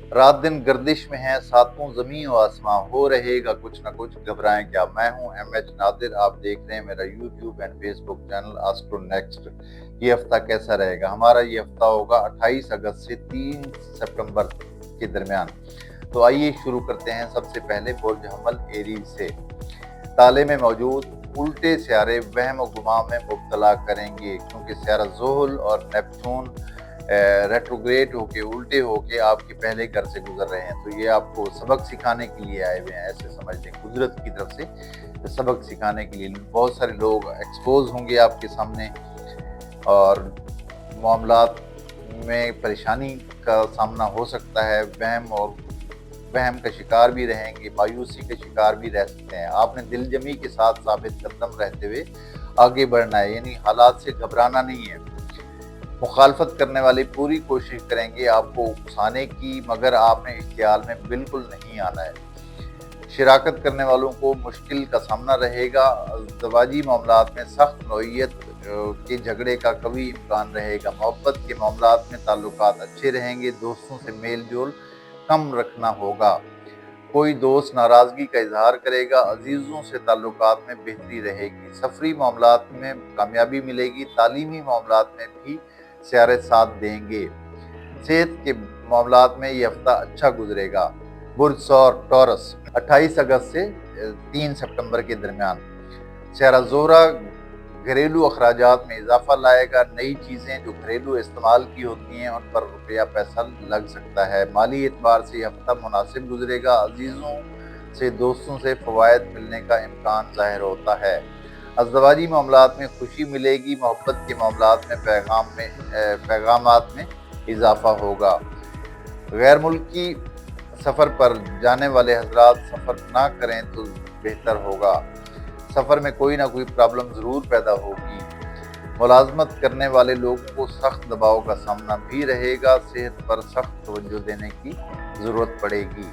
रात दिन गर्दिश में है, सातों ज़मीं व आसमां, हो रहेगा कुछ न कुछ, घबराएं क्या। मैं हूं MH नादिर, आप देख रहे हैं मेरा YouTube and Facebook channel astro next. ये हफ्ता कैसा रहेगा? हमारा ये हफ्ता होगा 28 अगस्त से 3 सितंबर के दरमियान। तो आइए शुरू करते हैं। सबसे पहले बुर्ज हमल एरीज से। ताले में मौजूद उल्टे सियारे वहम और गुमा में मुब्तला करेंगे, क्योंकि सियारा ज़ोहल और नेपच्यून रेट्रोग्रेड होके, उल्टे होके आपके पहले घर से गुजर रहे हैं। तो ये आपको सबक सिखाने के लिए आए हुए हैं, ऐसे समझ लें, कुदरत की तरफ से सबक सिखाने के लिए। बहुत सारे लोग एक्सपोज होंगे आपके सामने और मामलात में परेशानी का सामना हो सकता है। वहम का शिकार भी रहेंगे, मायूसी के शिकार भी रह सकते हैं। आपने दिल जमी के साथ साबित कदम रहते हुए आगे बढ़ना है, यानी हालात से घबराना नहीं है। मुखालफत करने वाले पूरी कोशिश करेंगे आपको उकसाने की, मगर आपने इस ख्याल में बिल्कुल नहीं आना है। शिराकत करने वालों को मुश्किल का सामना रहेगा। अज़दवाजी मामलात में सख्त नौइयत के झगड़े का कभी इम्कान रहेगा। मोहब्बत के मामलात में ताल्लुकात अच्छे रहेंगे। दोस्तों से मेल जोल कम रखना होगा। कोई दोस्त नाराज़गी का इजहार करेगा। अजीज़ों से ताल्लुकात में बेहतरी रहेगी। सफरी मामलात में कामयाबी मिलेगी। तालीमी मामलात में भी सियारे साथ देंगे। सेहत के मामलात में ये हफ्ता अच्छा गुजरेगा। बुर्ज टॉरस 28 अगस्त से 3 सितंबर के दरमियान। सियारा ज़ोहरा घरेलू अखराजात में इजाफा लाएगा। नई चीज़ें जो घरेलू इस्तेमाल की होती हैं उन पर रुपया पैसा लग सकता है। माली एतबार से यह हफ्ता मुनासिब गुजरेगा। अजीज़ों से, दोस्तों से फ़वायद मिलने का इम्कान ज़ाहिर होता है। अज़दवाजी मामलात में खुशी मिलेगी। मोहब्बत के मामलात में पैगामात में इजाफा होगा। गैर मुल्की सफ़र पर जाने वाले हजरात सफ़र ना करें तो बेहतर होगा। सफ़र में कोई ना कोई प्रॉब्लम ज़रूर पैदा होगी। मुलाजमत करने वाले लोगों को सख्त दबाव का सामना भी रहेगा। सेहत पर सख्त तवज्जो देने की ज़रूरत पड़ेगी।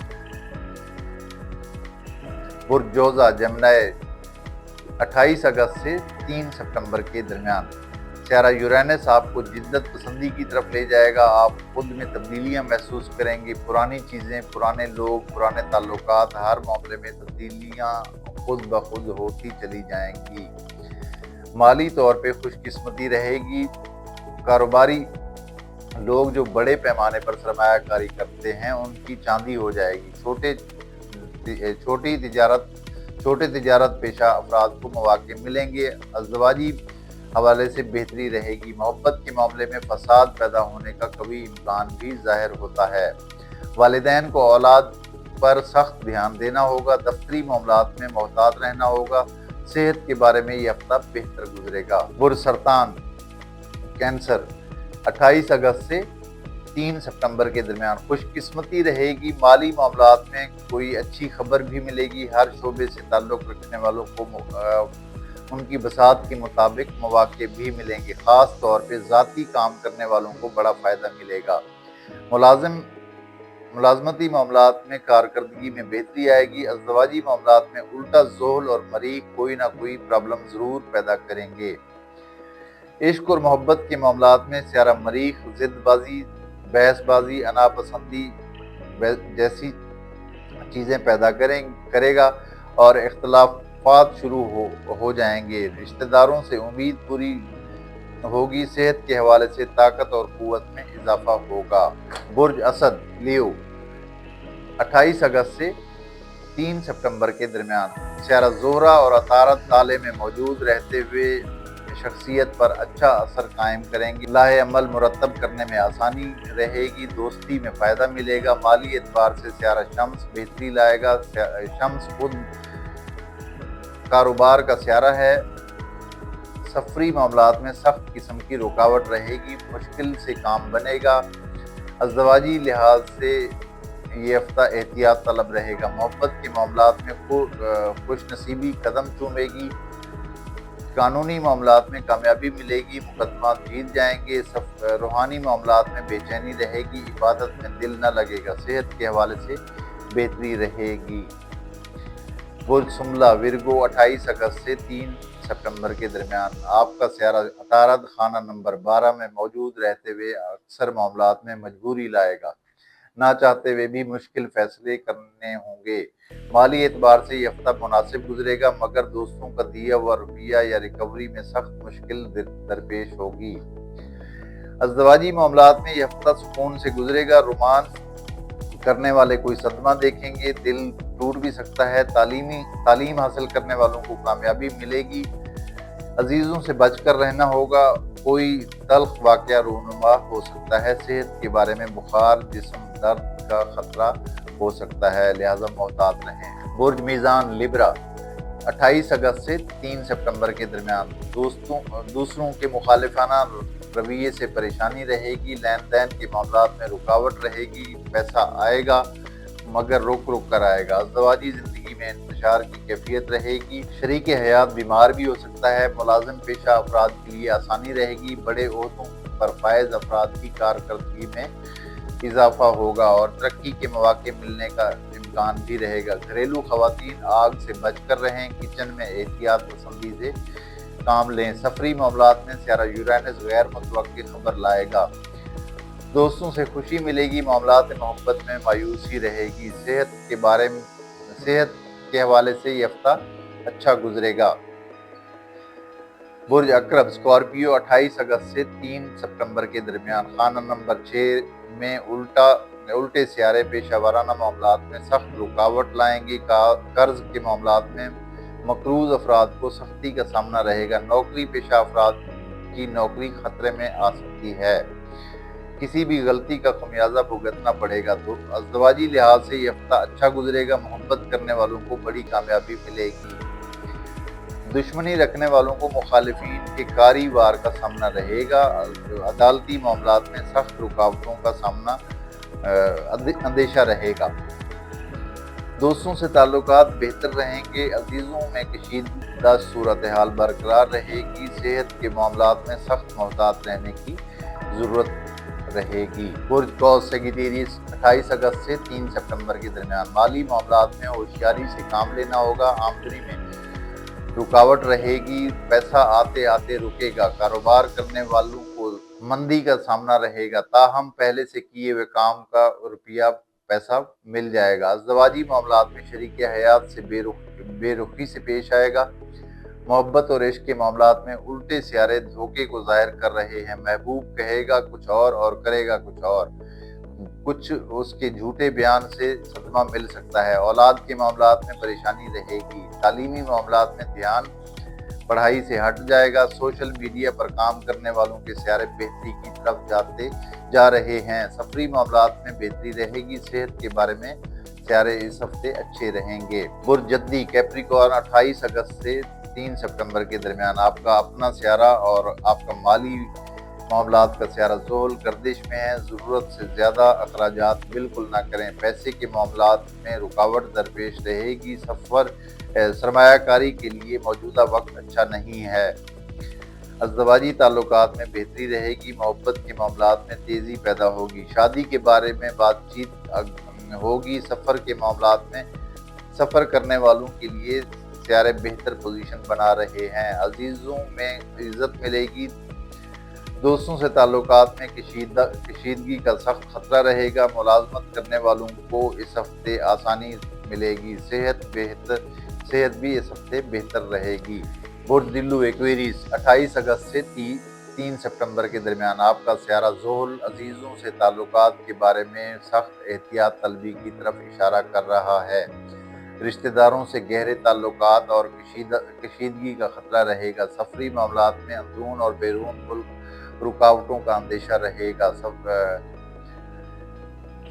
बुर्ज जोज़ा जमनाए 28 अगस्त से 3 सितंबर के दरमियान। सियारा यूरेनस आपको जिद्दत पसंदी की तरफ ले जाएगा। आप खुद में तब्दीलियां महसूस करेंगे। पुरानी चीज़ें, पुराने लोग, पुराने ताल्लुकात, हर मामले में तब्दीलियां खुद ब खुद होती चली जाएंगी। माली तौर पे खुशकिस्मती रहेगी। कारोबारी लोग जो बड़े पैमाने पर सरमायाकारी करते हैं उनकी चांदी हो जाएगी। छोटे तिजारत पेशा अफराद को मौके मिलेंगे। अज़दवाजी हवाले से बेहतरी रहेगी। मोहब्बत के मामले में फसाद पैदा होने का कभी इम्कान भी ज़ाहिर होता है। वालिदैन को औलाद पर सख्त ध्यान देना होगा। दफ्तरी मामलात में मोहतात रहना होगा। सेहत के बारे में ये हफ्ता बेहतर गुजरेगा। बुर्ज सरतान कैंसर 28 अगस्त से 3 सितंबर के दरमियान। खुशकिस्मती रहेगी। माली मामलात में कोई अच्छी खबर भी मिलेगी। हर शोबे से ताल्लुक़ रखने वालों को उनकी बसात के मुताबिक मौके भी मिलेंगे। ख़ास तौर पे ज़ाती काम करने वालों को बड़ा फ़ायदा मिलेगा। मुलाजमती मामलात में कारकर्दगी में बेहतरी आएगी। अज़दवाजी मामलात में उल्टा ज़ोहल और मरीख कोई ना कोई प्रॉब्लम ज़रूर पैदा करेंगे। इश्क और मोहब्बत के मामलात में सियारा मरीख ज़िदबाजी, बहसबाजी, अनापसंदी जैसी चीज़ें पैदा करेगा और इख्तलाफात शुरू हो जाएंगे। रिश्तेदारों से उम्मीद पूरी होगी। सेहत के हवाले से ताकत और क़ुव्वत में इजाफा होगा। बुर्ज असद लियो 28 अगस्त से 3 सितंबर के दरमियान। सियारा ज़ोहरा और अतारत ताले में मौजूद रहते हुए शख्सियत पर अच्छा असर कायम करेंगी। लाहे अमल मुरतब करने में आसानी रहेगी। दोस्ती में फ़ायदा मिलेगा। माली एतबार से सियारा शम्स बेहतरी लाएगा। शम्स खुद कारोबार का सियारा है। सफरी मामलात में सख्त किस्म की रुकावट रहेगी। मुश्किल से काम बनेगा। अज़दवाजी लिहाज से ये हफ्ता एहतियात तलब रहेगा। मोहब्बत के मामलात में खुशनसीबी कदम चूमेगी। कानूनी मामलात में कामयाबी मिलेगी। मुकदमा जीत जाएंगे। रूहानी मामलात में बेचैनी रहेगी। इबादत में दिल न लगेगा। सेहत के हवाले से बेहतरी रहेगी। बुर्ज सुमला विरगो 28 अगस्त से 3 सितंबर के दरमियान। आपका सियारा अतारद खाना नंबर 12 में मौजूद रहते हुए अक्सर मामलात में मजबूरी लाएगा। ना चाहते हुए भी मुश्किल फैसले करने होंगे। माली एतबार से ये हफ्ता मुनासिब गुजरेगा, मगर दोस्तों का दिया हुआ रुपया या रिकवरी में सख्त मुश्किल दरपेश होगी। अज़दवाजी मामलात में यह हफ्ता सुकून से गुजरेगा। रोमांस करने वाले कोई सदमा देखेंगे, दिल टूट भी सकता है। तालीम हासिल करने वालों को कामयाबी मिलेगी। अजीजों से बचकर रहना होगा, कोई तल्ख वाक़या रूनुमा हो सकता है। सेहत के बारे में बुखार, जिस्म दर्द का खतरा हो सकता है, लिहाजा मोहतात रहें। बुर्ज मीज़ान लिब्रा 28 अगस्त से 3 सितंबर के दरमियान दूसरों के मुखालिफाना रवैये से परेशानी रहेगी। लेन देन के मामलात में रुकावट रहेगी। पैसा आएगा मगर रुक रुक कर आएगा। अज़दवाजी ज़िंदगी में इंतशार की कैफियत रहेगी। शरीक हयात बीमार भी हो सकता है। मुलाजिम पेशा अफराद के लिए आसानी रहेगी। बड़े ओहदों पर फायज अफराद की कारकर्दगी में इजाफा होगा और तरक्की के मौके मिलने का इम्कान भी रहेगा। घरेलू खवातीन आग से बचकर रहें। किचन में एहतियात पसंदी से काम लें। सफरी मामलात में सियारा यूरेनस गैर मुतवक्किल खबर लाएगा। दोस्तों से खुशी मिलेगी। मामलात मोहब्बत में मायूसी रहेगी। सेहत के हवाले से ये हफ्ता अच्छा गुजरेगा। बुर्ज अकरब स्कॉर्पियो 28 अगस्त से 3 सितंबर के दरमियान खाना नंबर 6 में उल्टे सियारे पेशा वाराना मामलात में सख्त रुकावट लाएंगे। कर्ज के मामलात में मकरूज अफराद को सख्ती का सामना रहेगा। नौकरी पेशा अफराद की नौकरी खतरे में आ सकती है। किसी भी गलती का खमियाजा भुगतना पड़ेगा। तो अज़दवाजी लिहाज से ये हफ्ता अच्छा गुजरेगा। मोहब्बत करने वालों को बड़ी कामयाबी मिलेगी। दुश्मनी रखने वालों को मुखालिफिन के कारी वार का सामना रहेगा। अदालती मामलात में सख्त रुकावटों का सामना अंदेशा रहेगा। दोस्तों से ताल्लुकात बेहतर रहेंगे। अजीज़ों में कशीदा सूरत हाल बरकरार रहेगी। सेहत के मामलात में सख्त मोहतात रहने की ज़रूरत रहेगी। बुर्ज कौस सेगिटेरियस 28 अगस्त से 3 सितंबर के दरमियान माली मामलात में होशियारी से काम लेना होगा। आमदनी में रुकावट रहेगी। पैसा आते आते रुकेगा। कारोबार करने वालों को मंदी का सामना रहेगा, ताहम पहले से किए हुए काम का रुपया पैसा मिल जाएगा। अज़दवाजी मामलात में शरीक हयात से बेरुखी से पेश आएगा। मोहब्बत और इश्क के मामलात में उल्टे सियारे धोखे को जाहिर कर रहे हैं। महबूब कहेगा कुछ और करेगा कुछ और। कुछ उसके झूठे बयान से सदमा मिल सकता है। औलाद के मामलात में परेशानी रहेगी। तालीमी मामलात में ध्यान पढ़ाई से हट जाएगा। सोशल मीडिया पर काम करने वालों के सियारे बेहतरी की तरफ जा रहे हैं। सफरी मामलात में बेहतरी रहेगी। सेहत के बारे में सियारे इस हफ्ते अच्छे रहेंगे। बुर्ज जद्दी कैप्रिकॉर्न 28 अगस्त से 3 सितंबर के दरमियान आपका अपना सियारा और आपका माली मामलात का सियारा ज़ोहल गर्दिश में है। ज़रूरत से ज़्यादा अखराजात बिल्कुल ना करें। पैसे के मामलात में रुकावट दरपेश रहेगी। सरमायाकारी के लिए मौजूदा वक्त अच्छा नहीं है। अज़दवाजी ताल्लुकात में बेहतरी रहेगी। मोहब्बत के मामलात में तेज़ी पैदा होगी। शादी के बारे में बातचीत होगी। सफ़र के मामलात में सफ़र करने वालों के लिए सियारे बेहतर पोजीशन बना रहे हैं। अजीज़ों में इज्जत मिलेगी। दोस्तों से ताल्लुकात में कशीदगी का सख्त खतरा रहेगा। मुलाजमत करने वालों को इस हफ्ते आसानी मिलेगी। सेहत भी इस हफ्ते बेहतर रहेगी। बुर्ज दिल्लू एक्वेरियस 28 अगस्त से 3 सितंबर के दरमियान आपका सियारा ज़ोहल अजीज़ों से ताल्लुकात के बारे में सख्त एहतियात तलबी की तरफ इशारा कर रहा है। रिश्तेदारों से गहरे ताल्लुकात और कशीदगी का खतरा रहेगा। सफरी मामलात में अंदरून और बैरून मुल्क रुकावटों का अंदेशा रहेगा।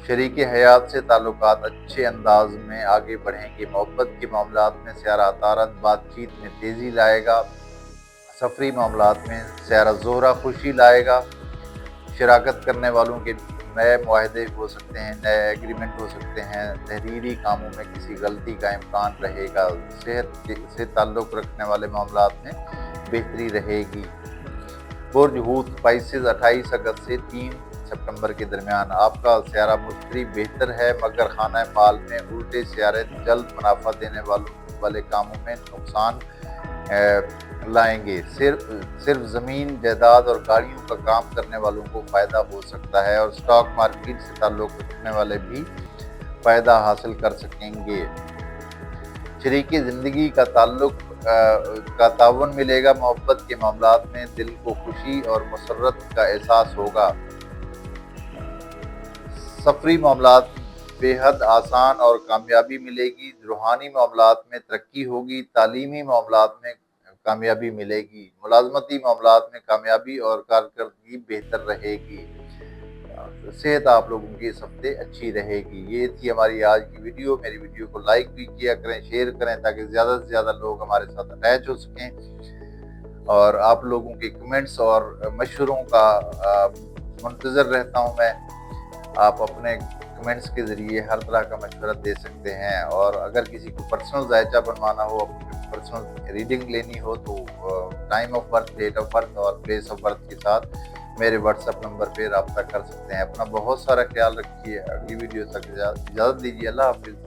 शरीक हयात से ताल्लुकात अच्छे अंदाज में आगे बढ़ेंगे। मोहब्बत के मामलात में सियारा अतारत बातचीत में तेज़ी लाएगा। सफरी मामलात में सियारा ज़ोहरा खुशी लाएगा। शराकत करने वालों के नए मुआहदे हो सकते हैं, नए एग्रीमेंट हो सकते हैं। तहरीरी कामों में किसी गलती का इम्कान रहेगा। सेहत से ताल्लुक़ रखने वाले मामलात में बेहतरी रहेगी। बुर्ज हूत स्पाइसेस 28 अगस्त से 3 सितंबर के दरमियान आपका सियारा मुश्तरी बेहतर है, मगर खाना माल में उल्टे सियारे जल्द मुनाफा देने वाले कामों में नुकसान لائیں گے۔ صرف زمین جائیداد اور گاڑیوں کا کام کرنے والوں کو فائدہ ہو سکتا ہے اور اسٹاک مارکیٹ سے تعلق رکھنے والے بھی فائدہ حاصل کر سکیں گے۔ شریک زندگی کا تعاون ملے گا۔ محبت کے معاملات میں دل کو خوشی اور مسرت کا احساس ہوگا۔ سفری معاملات بے حد آسان اور کامیابی ملے گی۔ روحانی معاملات میں ترقی ہوگی۔ تعلیمی معاملات میں کامیابی ملے گی۔ ملازمتی معاملات میں کامیابی اور کارکردگی بہتر رہے گی۔ صحت آپ لوگوں کی اس ہفتے اچھی رہے گی۔ یہ تھی ہماری آج کی ویڈیو۔ میری ویڈیو کو لائک بھی کیا کریں، شیئر کریں تاکہ زیادہ سے زیادہ لوگ ہمارے ساتھ اٹیچ ہو سکیں، اور آپ لوگوں کے کمنٹس اور مشوروں کا منتظر رہتا ہوں میں۔ آپ اپنے کمنٹس کے ذریعے ہر طرح کا مشورہ دے سکتے ہیں، اور اگر کسی کو پرسنل ذائچہ بنوانا ہو، پرسنل ریڈنگ لینی ہو، تو time of birth, date of birth اور پلیس آف برتھ کے ساتھ میرے واٹس ایپ نمبر پہ رابطہ کر سکتے ہیں۔ اپنا بہت سارا خیال رکھیے۔ اگلی ویڈیو تک اجازت دیجیے۔ اللہ حافظ۔